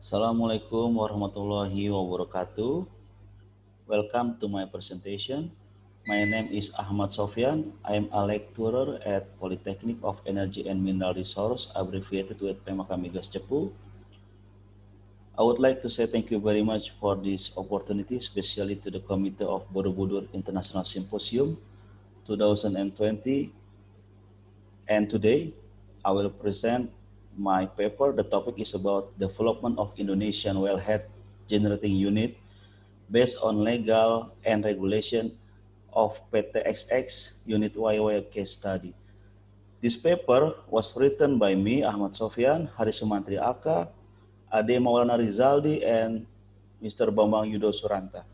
Assalamualaikum warahmatullahi wabarakatuh. Welcome to my presentation. My name is Ahmad Sofyan. I am a lecturer at Polytechnic of Energy and Mineral Resource, abbreviated with Pemakamigas Cepu. I would like to say thank you very much for this opportunity, especially to the Committee of Borobudur International Symposium 2020. And today, I will present my paper. The topic is about development of Indonesian wellhead generating unit based on legal and regulation of PTXX Unit YY case study. This paper was written by me, Ahmad Sofyan, Hari Sumantri Aka, Ade Maulana Rizaldi, and Mr. Bambang Yudo Suranta.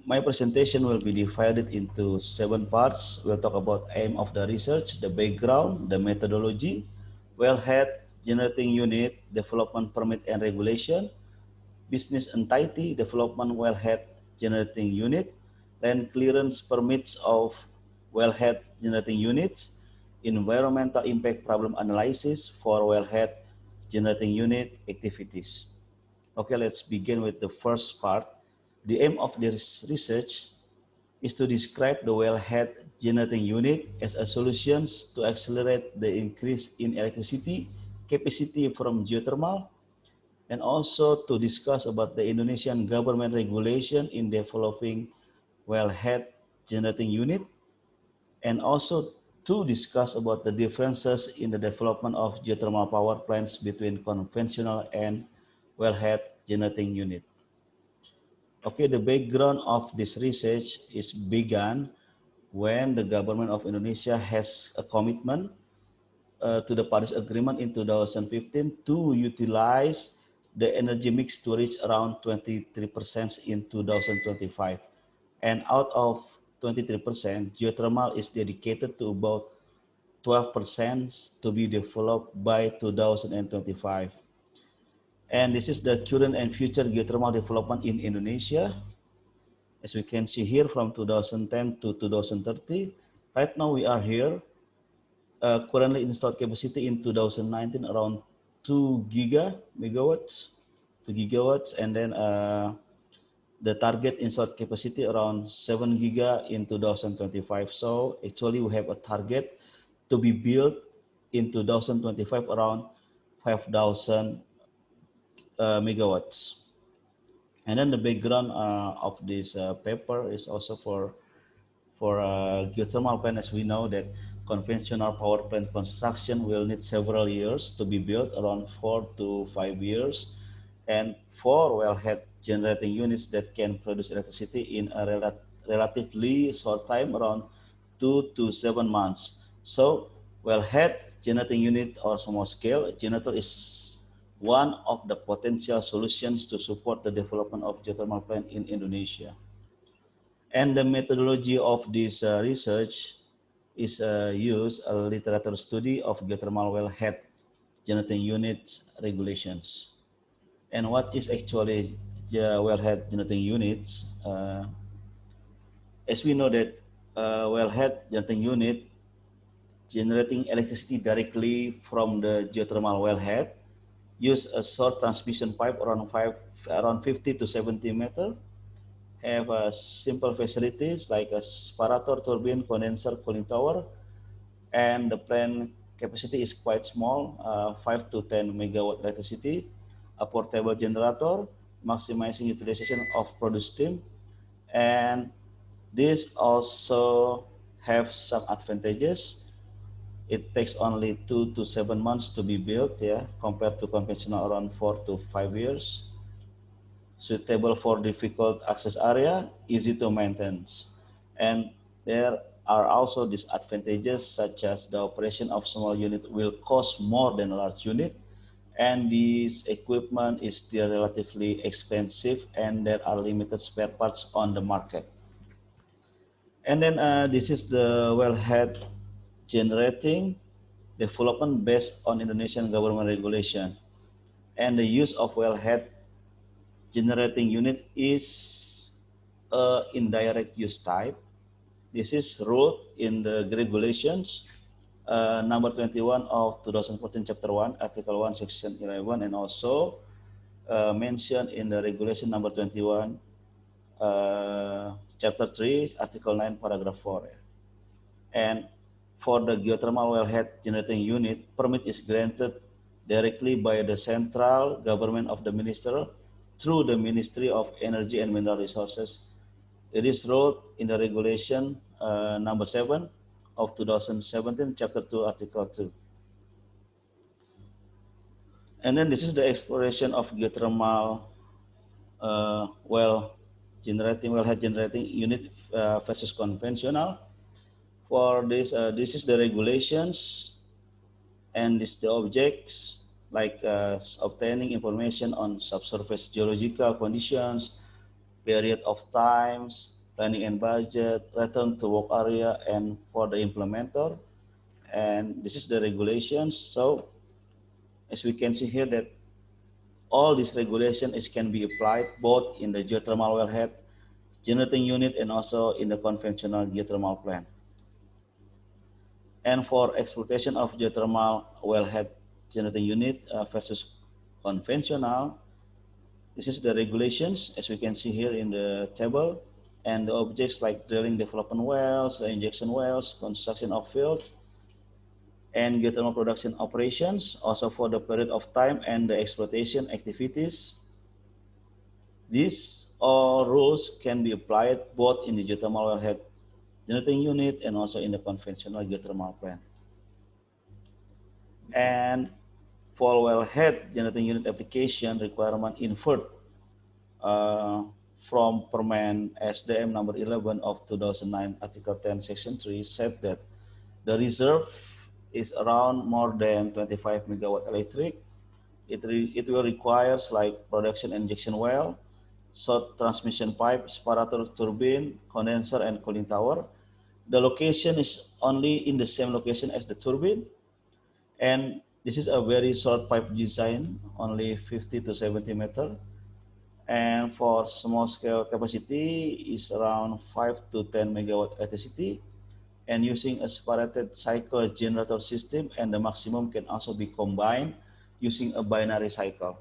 My presentation will be divided into 7 parts. We'll talk about aim of the research, the background, the methodology, wellhead, generating unit, development permit and regulation, business entity, development wellhead generating unit, land clearance permits of wellhead generating units, environmental impact problem analysis for wellhead generating unit activities. Okay, let's begin with the first part. The aim of this research is to describe the wellhead generating unit as a solution to accelerate the increase in electricity capacity from geothermal, and also to discuss about the Indonesian government regulation in developing wellhead generating unit, and also to discuss about the differences in the development of geothermal power plants between conventional and wellhead generating unit. Okay, the background of this research is began when the government of Indonesia has a commitment to the Paris Agreement in 2015 to utilize the energy mix to reach around 23% in 2025. And out of 23%, geothermal is dedicated to about 12% to be developed by 2025. And this is the current and future geothermal development in Indonesia. As we can see here from 2010 to 2030, right now we are here. Currently installed capacity in 2019 around 2 megawatts, 2 gigawatts, and then the target installed capacity around 7 giga in 2025. So actually we have a target to be built in 2025 around 5,000 megawatts. And then the background of this paper is also for geothermal plant, as we know that conventional power plant construction will need several years to be built, around 4 to 5 years, and for wellhead generating units that can produce electricity in a relatively short time, around 2 to 7 months. So wellhead generating unit or small scale generator is one of the potential solutions to support the development of geothermal plant in Indonesia. And the methodology of this research is use a literature study of geothermal wellhead generating units regulations. And what is actually the wellhead generating units? As we know that wellhead generating unit generating electricity directly from the geothermal wellhead use a short transmission pipe around 50 to 70 meter, have simple facilities like a separator, turbine, condenser, cooling tower, and the plant capacity is quite small, 5 to 10 megawatt electricity, a portable generator, maximizing utilization of produced steam, and this also have some advantages. It takes only 2 to 7 months to be built, yeah, compared to conventional around 4 to 5 years. Suitable for difficult access area, easy to maintain. And there are also disadvantages such as the operation of small unit will cost more than a large unit, and this equipment is still relatively expensive, and there are limited spare parts on the market. And then this is the wellhead generating development based on Indonesian government regulation. And the use of wellhead generating unit is indirect use type. This is ruled in the regulations, number 21 of 2014 chapter 1, article 1, section 11, and also mentioned in the regulation number 21, chapter 3, article 9, paragraph 4. And for the geothermal wellhead generating unit, permit is granted directly by the central government of the minister through the Ministry of Energy and Mineral Resources. It is wrote in the regulation number 7 of 2017, chapter 2, article 2. And then this is the exploration of geothermal wellhead generating unit versus conventional. For this, this is the regulations, and this the objects like obtaining information on subsurface geological conditions, period of times, planning and budget, return to work area, and for the implementer. And this is the regulations. So as we can see here that all these regulations can be applied both in the geothermal wellhead generating unit and also in the conventional geothermal plant. And for exploitation of geothermal wellhead generating unit versus conventional, this is the regulations as we can see here in the table, and the objects like drilling development wells, injection wells, construction of fields, and geothermal production operations, also for the period of time and the exploitation activities. These all rules can be applied both in the geothermal wellhead generating unit and also in the conventional geothermal plant. And for wellhead generating unit application requirement inferred uh, from Permen SDM number 11 of 2009, Article 10, Section 3 said that the reserve is around more than 25 megawatt electric. It will requires like production injection well, short transmission pipe, separator turbine, condenser, and cooling tower. The location is only in the same location as the turbine, and this is a very short pipe design, only 50 to 70 meter. And for small scale capacity is around 5 to 10 megawatt electricity, and using a separated cycle generator system, and the maximum can also be combined using a binary cycle.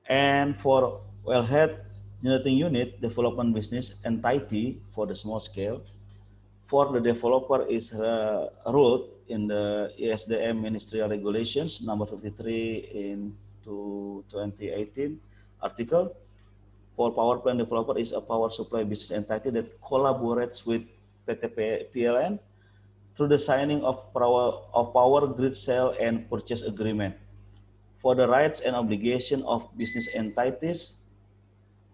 And for wellhead generating unit development business entity for the small scale, for the developer is ruled in the ESDM Ministerial Regulations number 53 in 2018 article. For power plant developer is a power supply business entity that collaborates with PT PLN through the signing of power grid sale and purchase agreement. For the rights and obligation of business entities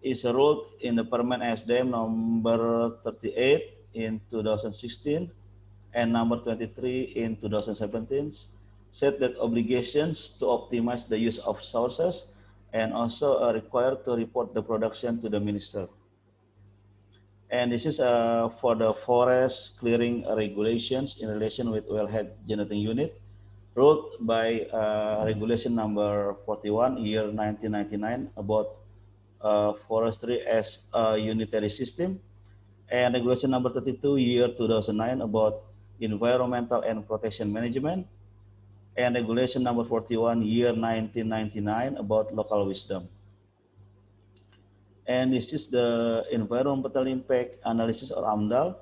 is ruled in the Permen SDM number 38 in 2016 and number 23 in 2017, said that obligations to optimize the use of sources and also are required to report the production to the minister. And this is for the forest clearing regulations in relation with wellhead generating unit, ruled by regulation number 41 year 1999 about forestry as a unitary system, and regulation number 32 year 2009 about environmental and protection management, and regulation number 41 year 1999 about local wisdom. And this is the environmental impact analysis or AMDAL.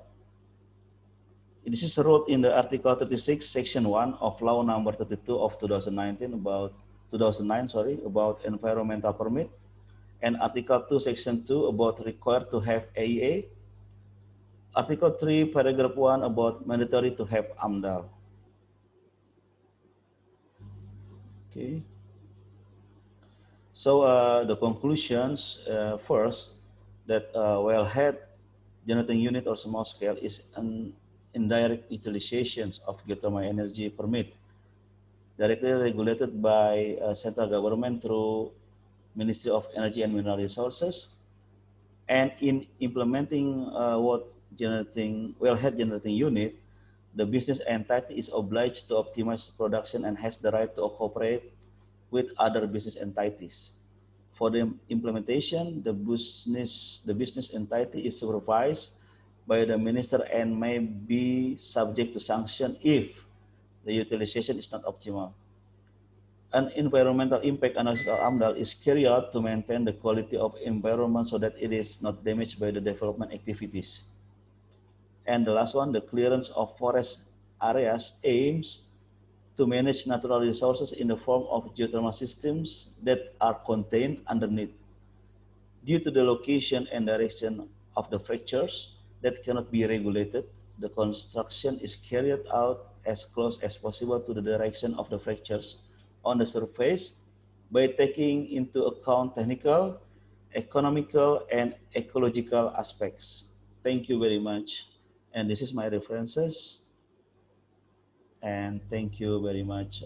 This is wrote in the article 36 section 1 of law number 32 of 2019 about 2009 about environmental permit, and article 2 section 2 about required to have AEA, article 3 paragraph 1 about mandatory to have AMDAL. Okay. So the conclusions first, that wellhead generating unit or small scale is an indirect utilization of geothermal energy permit directly regulated by central government through Ministry of Energy and Mineral Resources. And in implementing wellhead generating unit, the business entity is obliged to optimize production and has the right to cooperate with other business entities. For the implementation, the business entity is supervised by the minister and may be subject to sanction if the utilization is not optimal. An environmental impact analysis or AMDAL is carried out to maintain the quality of environment so that it is not damaged by the development activities. And the last one, the clearance of forest areas aims to manage natural resources in the form of geothermal systems that are contained underneath. Due to the location and direction of the fractures that cannot be regulated, the construction is carried out as close as possible to the direction of the fractures on the surface by taking into account technical, economical, and ecological aspects. Thank you very much. And this is my references. And thank you very much.